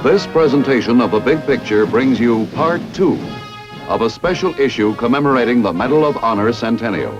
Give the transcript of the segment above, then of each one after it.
This presentation of The Big Picture brings you part 2 of a special issue commemorating the Medal of Honor Centennial.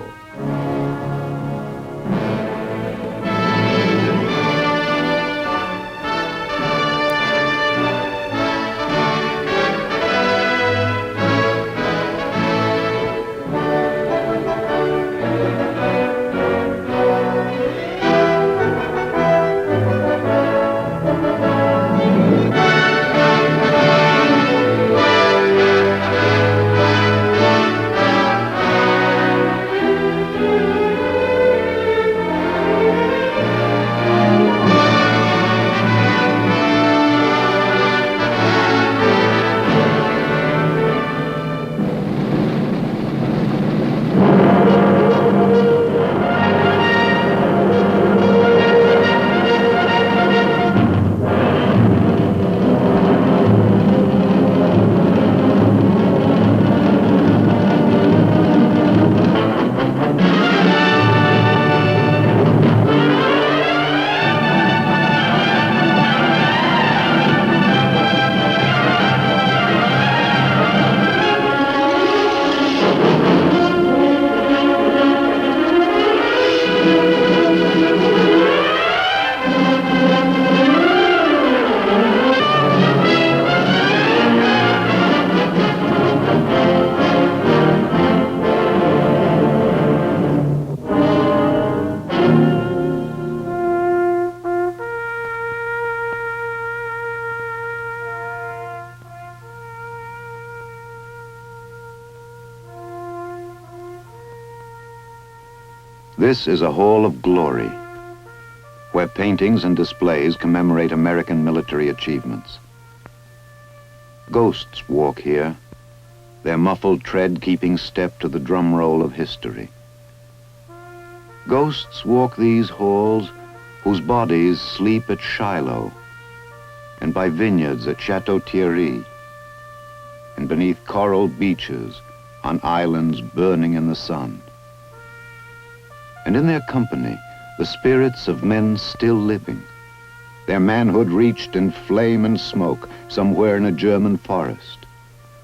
This is a hall of glory, where paintings and displays commemorate American military achievements. Ghosts walk here, their muffled tread keeping step to the drum roll of history. Ghosts walk these halls whose bodies sleep at Shiloh, and by vineyards at Chateau Thierry, and beneath coral beaches on islands burning in the sun. And in their company, the spirits of men still living, their manhood reached in flame and smoke somewhere in a German forest,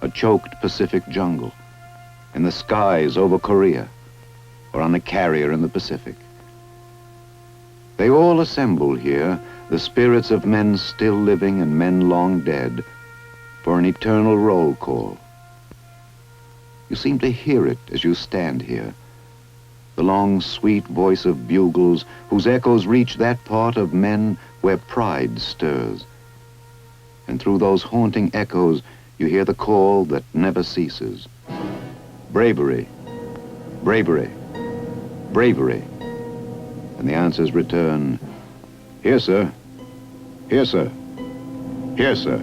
a choked Pacific jungle, in the skies over Korea, or on a carrier in the Pacific. They all assemble here, the spirits of men still living and men long dead, for an eternal roll call. You seem to hear it as you stand here, the long, sweet voice of bugles whose echoes reach that part of men where pride stirs. And through those haunting echoes, you hear the call that never ceases. Bravery, bravery, bravery. And the answers return, here, sir, here, sir, here, sir.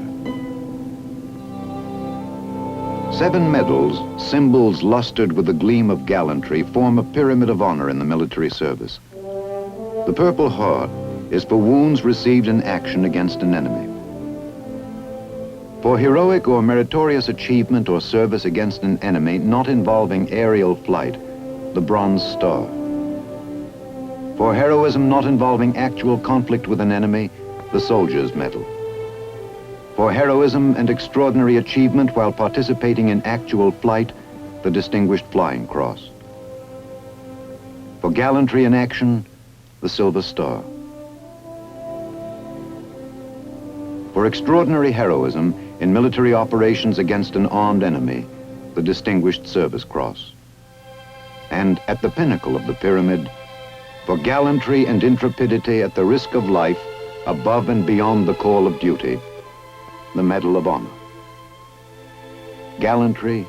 7 medals, symbols lustered with the gleam of gallantry, form a pyramid of honor in the military service. The Purple Heart is for wounds received in action against an enemy. For heroic or meritorious achievement or service against an enemy not involving aerial flight, the Bronze Star. For heroism not involving actual conflict with an enemy, the Soldier's Medal. For heroism and extraordinary achievement while participating in actual flight, the Distinguished Flying Cross. For gallantry in action, the Silver Star. For extraordinary heroism in military operations against an armed enemy, the Distinguished Service Cross. And at the pinnacle of the pyramid, for gallantry and intrepidity at the risk of life, above and beyond the call of duty, the Medal of Honor. Gallantry,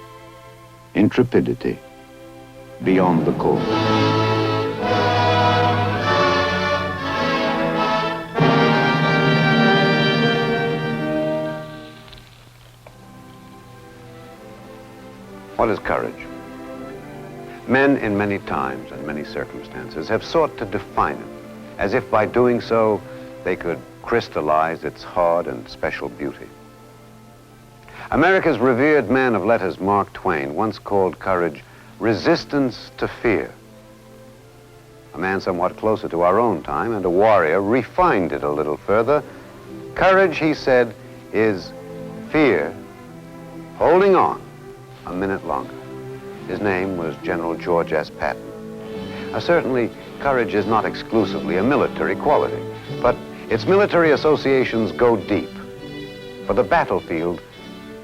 intrepidity, beyond the call. What is courage? Men in many times and many circumstances have sought to define it, as if by doing so they could crystallize its hard and special beauty. America's revered man of letters, Mark Twain, once called courage resistance to fear. A man somewhat closer to our own time and a warrior refined it a little further. Courage, he said, is fear holding on a minute longer. His name was General George S. Patton. Certainly, courage is not exclusively a military quality, but its military associations go deep. For the battlefield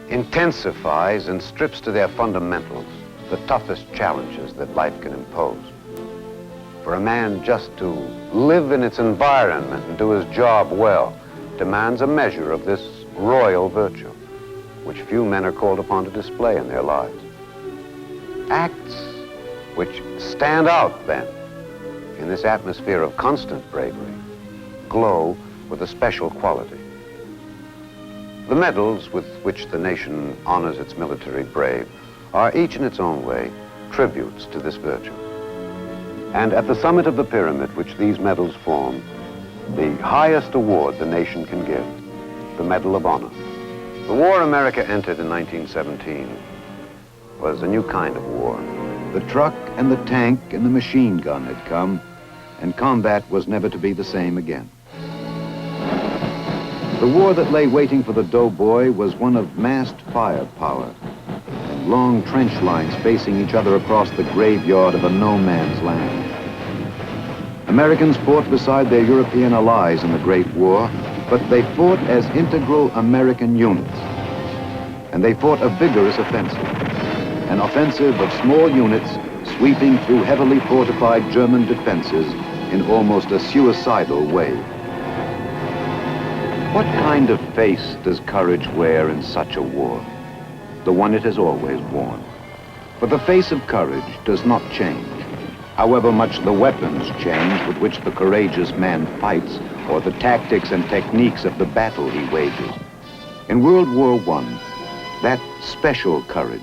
intensifies and strips to their fundamentals the toughest challenges that life can impose. For a man just to live in its environment and do his job well demands a measure of this royal virtue, which few men are called upon to display in their lives. Acts which stand out then in this atmosphere of constant bravery glow with a special quality. The medals with which the nation honors its military brave are each in its own way tributes to this virtue. And at the summit of the pyramid which these medals form, the highest award the nation can give, the Medal of Honor. The war America entered in 1917 was a new kind of war. The truck and the tank and the machine gun had come, and combat was never to be the same again. The war that lay waiting for the doughboy was one of massed firepower and long trench lines facing each other across the graveyard of a no-man's land. Americans fought beside their European allies in the Great War, but they fought as integral American units. And they fought a vigorous offensive, an offensive of small units sweeping through heavily fortified German defenses in almost a suicidal way. What kind of face does courage wear in such a war? The one it has always worn. For the face of courage does not change, however much the weapons change with which the courageous man fights, or the tactics and techniques of the battle he wages. In World War I, that special courage,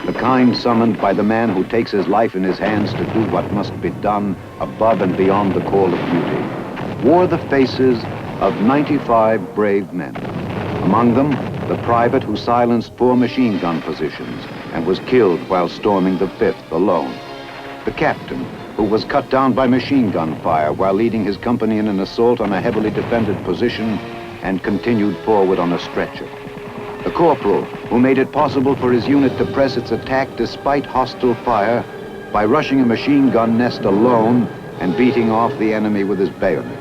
the kind summoned by the man who takes his life in his hands to do what must be done above and beyond the call of duty, wore the faces of 95 brave men. Among them, the private who silenced 4 machine gun positions and was killed while storming the 5th alone. The captain, who was cut down by machine gun fire while leading his company in an assault on a heavily defended position and continued forward on a stretcher. The corporal, who made it possible for his unit to press its attack despite hostile fire by rushing a machine gun nest alone and beating off the enemy with his bayonet.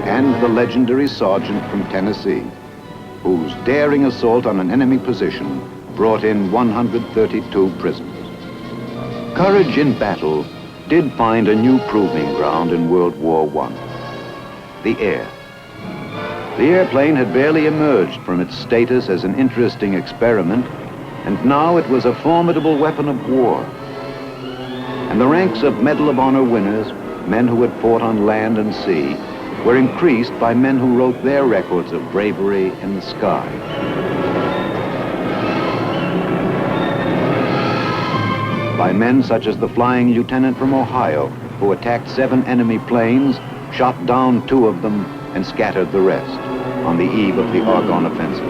And the legendary sergeant from Tennessee, whose daring assault on an enemy position brought in 132 prisoners. Courage in battle did find a new proving ground in World War I, the air. The airplane had barely emerged from its status as an interesting experiment, and now it was a formidable weapon of war. And the ranks of Medal of Honor winners, men who had fought on land and sea, were increased by men who wrote their records of bravery in the sky. By men such as the flying lieutenant from Ohio, who attacked 7 enemy planes, shot down 2 of them, and scattered the rest on the eve of the Argonne offensive.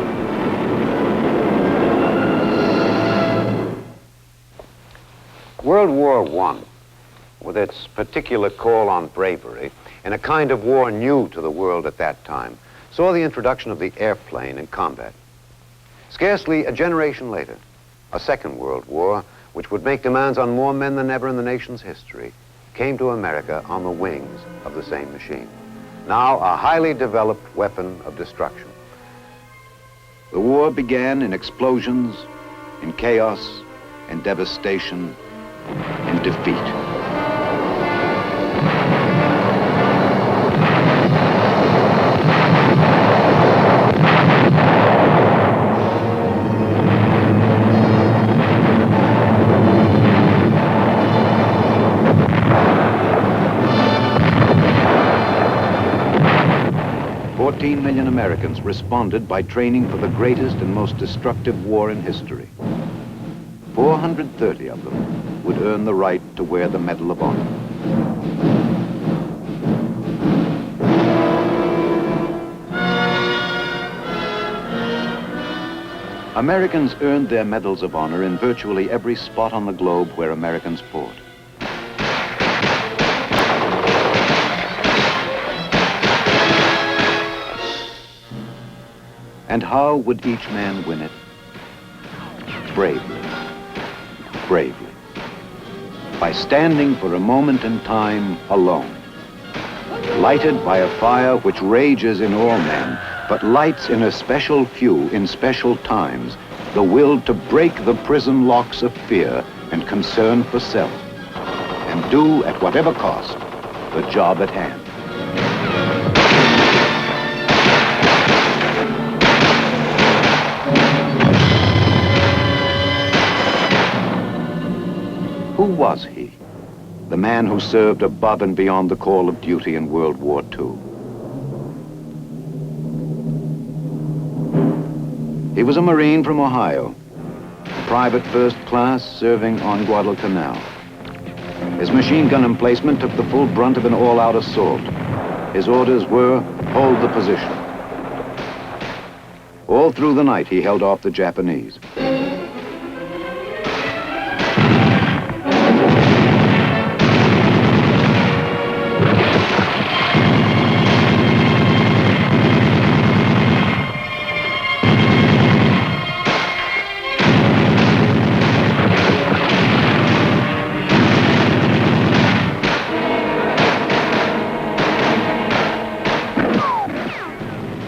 World War I, with its particular call on bravery, in a kind of war new to the world at that time, saw the introduction of the airplane in combat. Scarcely a generation later, a Second World War, which would make demands on more men than ever in the nation's history, came to America on the wings of the same machine. Now a highly developed weapon of destruction. The war began in explosions, in chaos, in devastation, in defeat. 14 million Americans responded by training for the greatest and most destructive war in history. 430 of them would earn the right to wear the Medal of Honor. Americans earned their medals of honor in virtually every spot on the globe where Americans fought. And how would each man win it? Bravely. Bravely. By standing for a moment in time alone. Lighted by a fire which rages in all men, but lights in a special few in special times, the will to break the prison locks of fear and concern for self, and do, at whatever cost, the job at hand. Who was he? The man who served above and beyond the call of duty in World War II. He was a Marine from Ohio, private first class serving on Guadalcanal. His machine gun emplacement took the full brunt of an all-out assault. His orders were, hold the position. All through the night he held off the Japanese.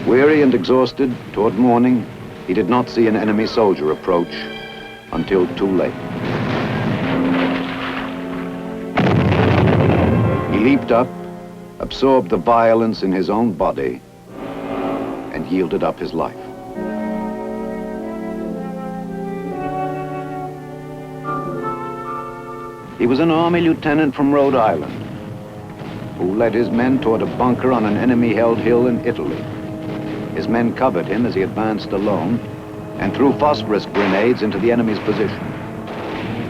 Weary and exhausted, toward morning, he did not see an enemy soldier approach until too late. He leaped up, absorbed the violence in his own body, and yielded up his life. He was an Army lieutenant from Rhode Island who led his men toward a bunker on an enemy-held hill in Italy. His men covered him as he advanced alone and threw phosphorus grenades into the enemy's position.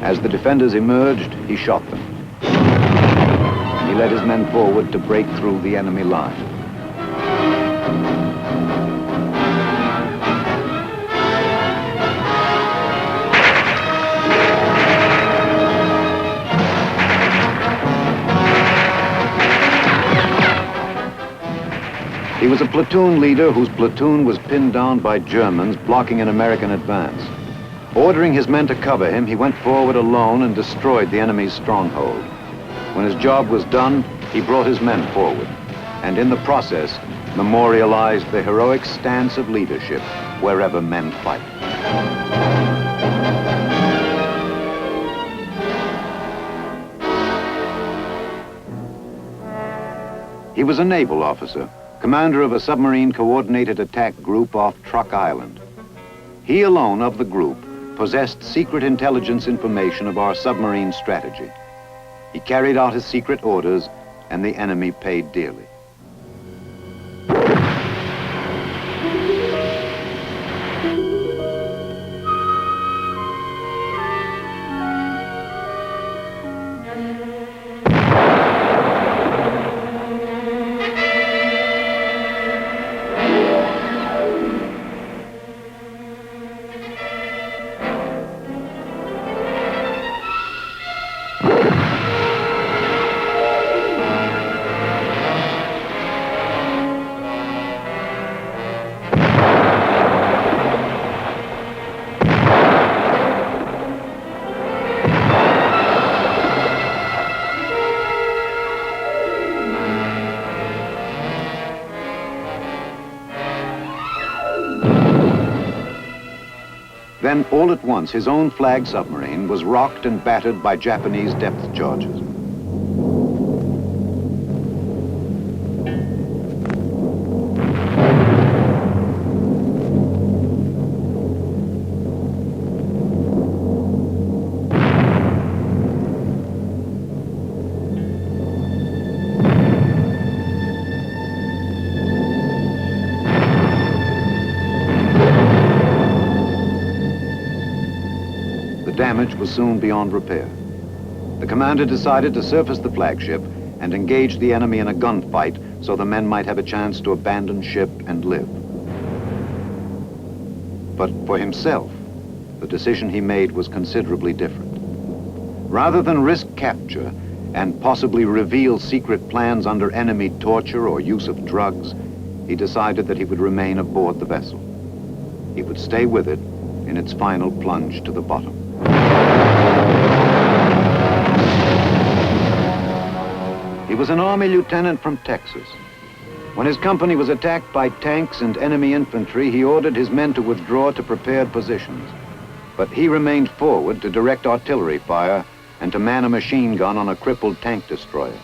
As the defenders emerged, he shot them. He led his men forward to break through the enemy line. He was a platoon leader whose platoon was pinned down by Germans blocking an American advance. Ordering his men to cover him, he went forward alone and destroyed the enemy's stronghold. When his job was done, he brought his men forward, and in the process, memorialized the heroic stance of leadership wherever men fight. He was a naval officer, commander of a submarine coordinated attack group off Truk Island. He alone of the group possessed secret intelligence information of our submarine strategy. He carried out his secret orders, and the enemy paid dearly. Then, all at once, his own flag submarine was rocked and battered by Japanese depth charges. The damage was soon beyond repair. The commander decided to surface the flagship and engage the enemy in a gunfight so the men might have a chance to abandon ship and live. But for himself, the decision he made was considerably different. Rather than risk capture and possibly reveal secret plans under enemy torture or use of drugs, he decided that he would remain aboard the vessel. He would stay with it in its final plunge to the bottom. He was an Army lieutenant from Texas. When his company was attacked by tanks and enemy infantry, he ordered his men to withdraw to prepared positions. But he remained forward to direct artillery fire and to man a machine gun on a crippled tank destroyer.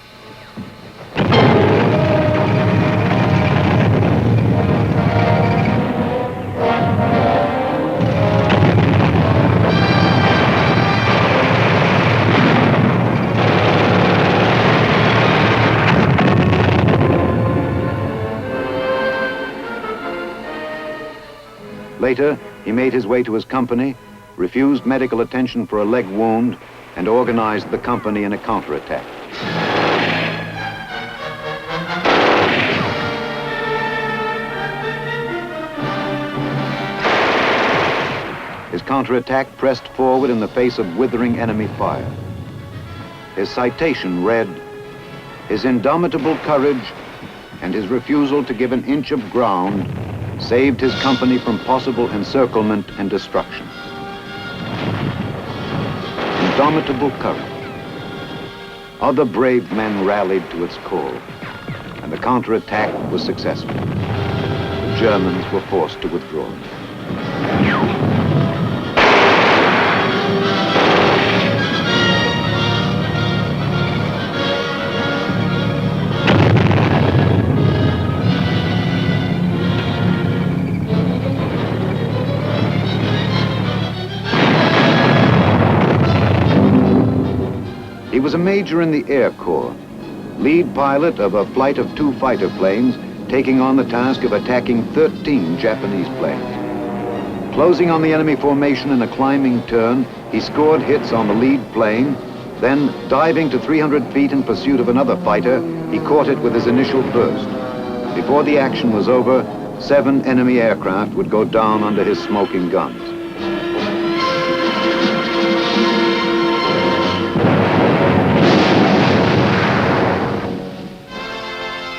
Later, he made his way to his company, refused medical attention for a leg wound, and organized the company in a counterattack. His counterattack pressed forward in the face of withering enemy fire. His citation read, "His indomitable courage and his refusal to give an inch of ground saved his company from possible encirclement and destruction." Indomitable courage. Other brave men rallied to its call, and the counterattack was successful. The Germans were forced to withdraw. He was a major in the Air Corps, lead pilot of a flight of 2 fighter planes, taking on the task of attacking 13 Japanese planes. Closing on the enemy formation in a climbing turn, he scored hits on the lead plane, then diving to 300 feet in pursuit of another fighter, he caught it with his initial burst. Before the action was over, 7 enemy aircraft would go down under his smoking guns.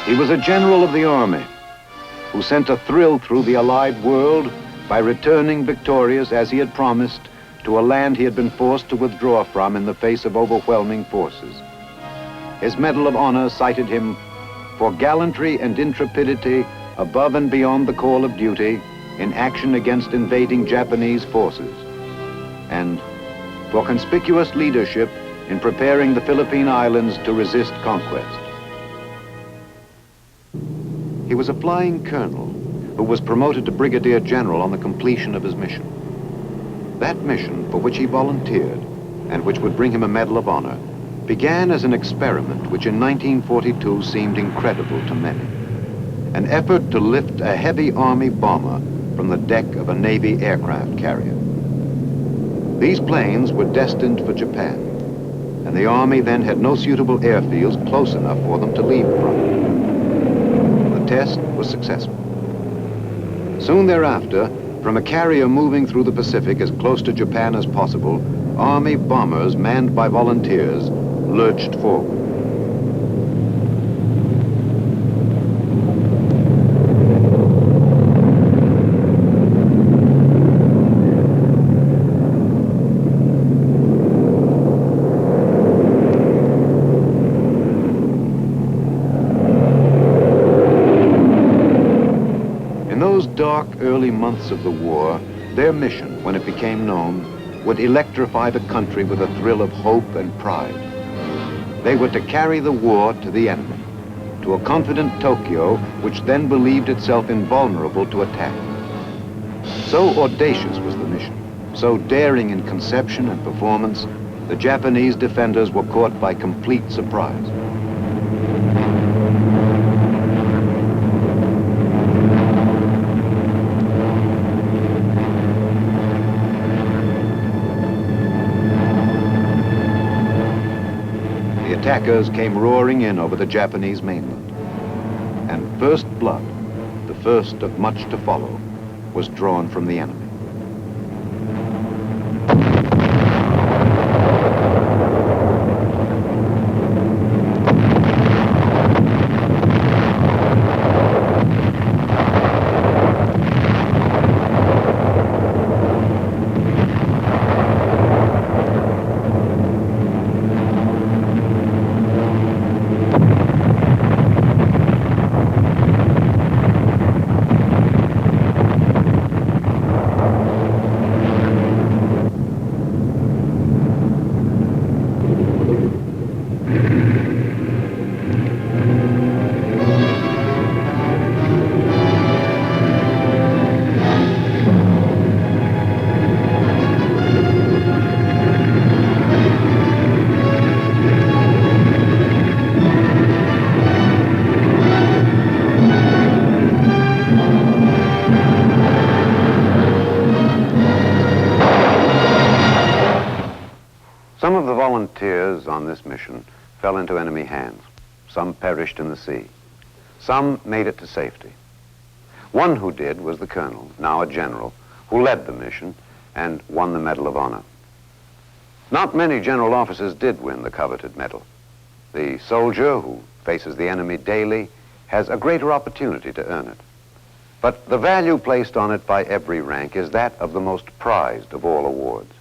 He was a general of the Army who sent a thrill through the Allied world by returning victorious, as he had promised, to a land he had been forced to withdraw from in the face of overwhelming forces. His Medal of Honor cited him for gallantry and intrepidity above and beyond the call of duty in action against invading Japanese forces, and for conspicuous leadership in preparing the Philippine Islands to resist conquest. He was a flying colonel who was promoted to brigadier general on the completion of his mission. That mission, for which he volunteered, and which would bring him a Medal of Honor, began as an experiment which in 1942 seemed incredible to many. An effort to lift a heavy Army bomber from the deck of a Navy aircraft carrier. These planes were destined for Japan, and the Army then had no suitable airfields close enough for them to leave from. The test was successful. Soon thereafter, from a carrier moving through the Pacific as close to Japan as possible, Army bombers manned by volunteers lurched forward. Dark early months of the war, their mission, when it became known, would electrify the country with a thrill of hope and pride. They were to carry the war to the enemy, to a confident Tokyo which then believed itself invulnerable to attack. So audacious was the mission, so daring in conception and performance, the Japanese defenders were caught by complete surprise. Attackers came roaring in over the Japanese mainland, and first blood, the first of much to follow, was drawn from the enemy. volunteers on this mission fell into enemy hands. Some perished in the sea. Some made it to safety. One who did was the colonel, now a general, who led the mission and won the Medal of Honor. Not many general officers did win the coveted medal. The soldier who faces the enemy daily has a greater opportunity to earn it. But the value placed on it by every rank is that of the most prized of all awards.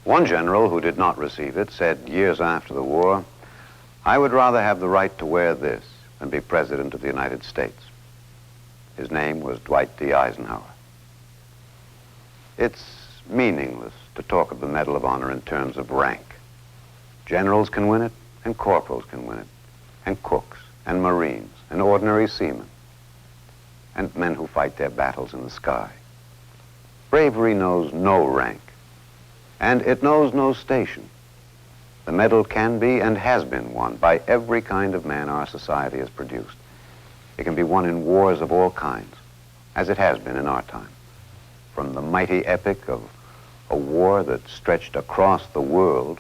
One general who did not receive it said years after the war, "I would rather have the right to wear this than be President of the United States." His name was Dwight D. Eisenhower. It's meaningless to talk of the Medal of Honor in terms of rank. Generals can win it, and corporals can win it, and cooks, and Marines, and ordinary seamen, and men who fight their battles in the sky. Bravery knows no rank, and it knows no station. The medal can be and has been won by every kind of man our society has produced. It can be won in wars of all kinds, as it has been in our time. From the mighty epic of a war that stretched across the world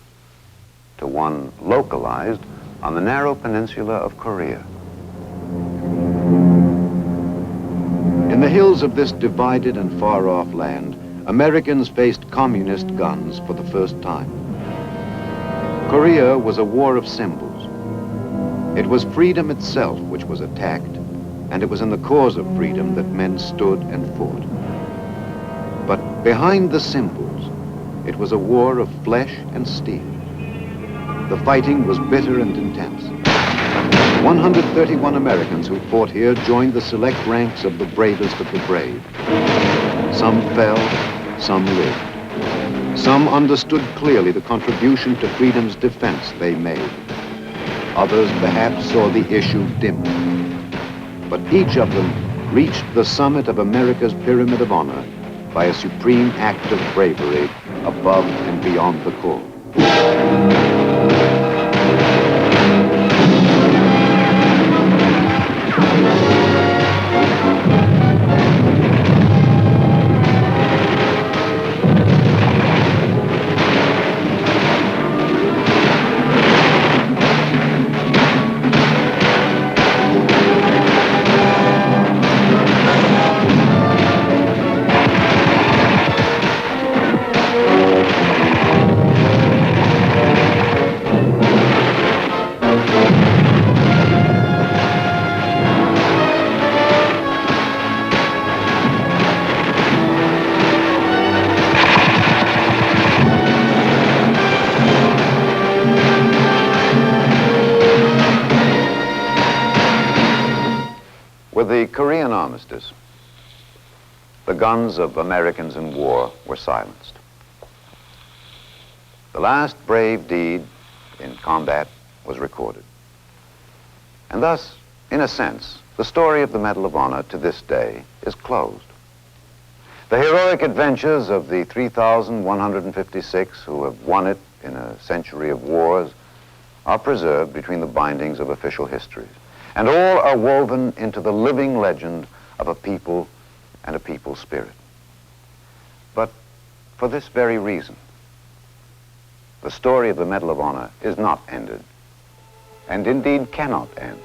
to one localized on the narrow peninsula of Korea. In the hills of this divided and far-off land, Americans faced communist guns for the first time. Korea was a war of symbols. It was freedom itself which was attacked, and it was in the cause of freedom that men stood and fought. But behind the symbols, it was a war of flesh and steel. The fighting was bitter and intense. 131 Americans who fought here joined the select ranks of the bravest of the brave. Some fell, some lived. Some understood clearly the contribution to freedom's defense they made. Others perhaps saw the issue dimly. But each of them reached the summit of America's pyramid of honor by a supreme act of bravery above and beyond the call. With the Korean armistice, the guns of Americans in war were silenced. The last brave deed in combat was recorded. And thus, in a sense, the story of the Medal of Honor to this day is closed. The heroic adventures of the 3,156 who have won it in a century of wars are preserved between the bindings of official histories. And all are woven into the living legend of a people and a people's spirit. But for this very reason, the story of the Medal of Honor is not ended, and indeed cannot end.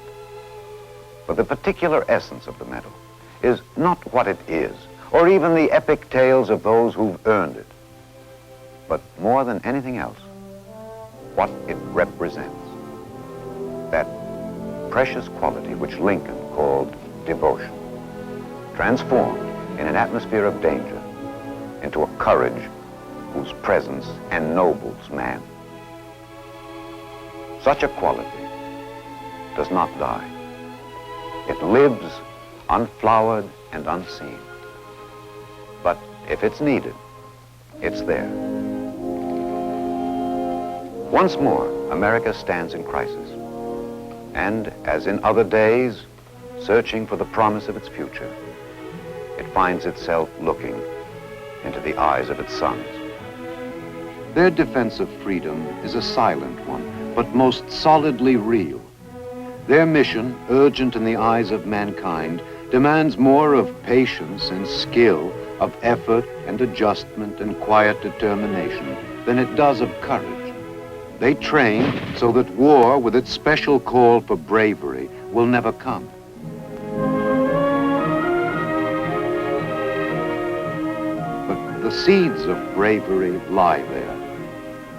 But the particular essence of the medal is not what it is, or even the epic tales of those who've earned it, but more than anything else, what it represents. That precious quality which Lincoln called devotion, transformed in an atmosphere of danger into a courage whose presence ennobles man. Such a quality does not die. It lives unflowered and unseen. But if it's needed, it's there. Once more, America stands in crisis. And as in other days, searching for the promise of its future, it finds itself looking into the eyes of its sons. Their defense of freedom is a silent one, but most solidly real. Their mission, urgent in the eyes of mankind, demands more of patience and skill, of effort and adjustment and quiet determination than it does of courage. They train so that war, with its special call for bravery, will never come. But the seeds of bravery lie there,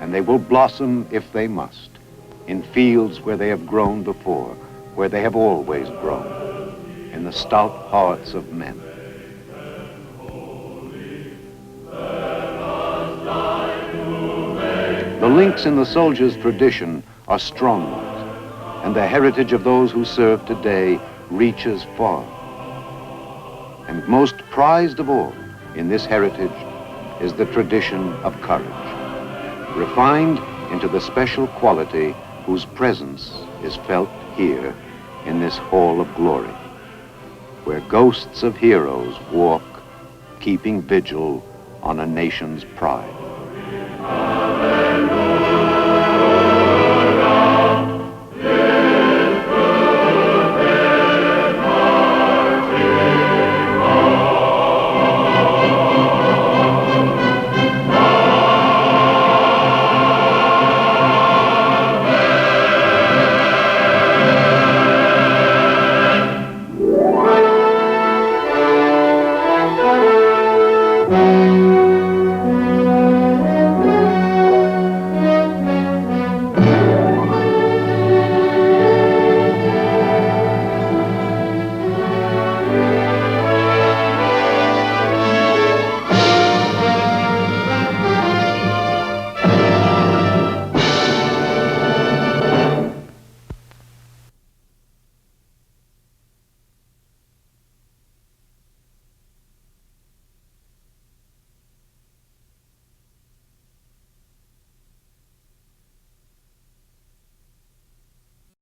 and they will blossom if they must, in fields where they have grown before, where they have always grown, in the stout hearts of men. The links in the soldier's tradition are strong ones, and the heritage of those who serve today reaches far. And most prized of all in this heritage is the tradition of courage, refined into the special quality whose presence is felt here in this hall of glory, where ghosts of heroes walk, keeping vigil on a nation's pride.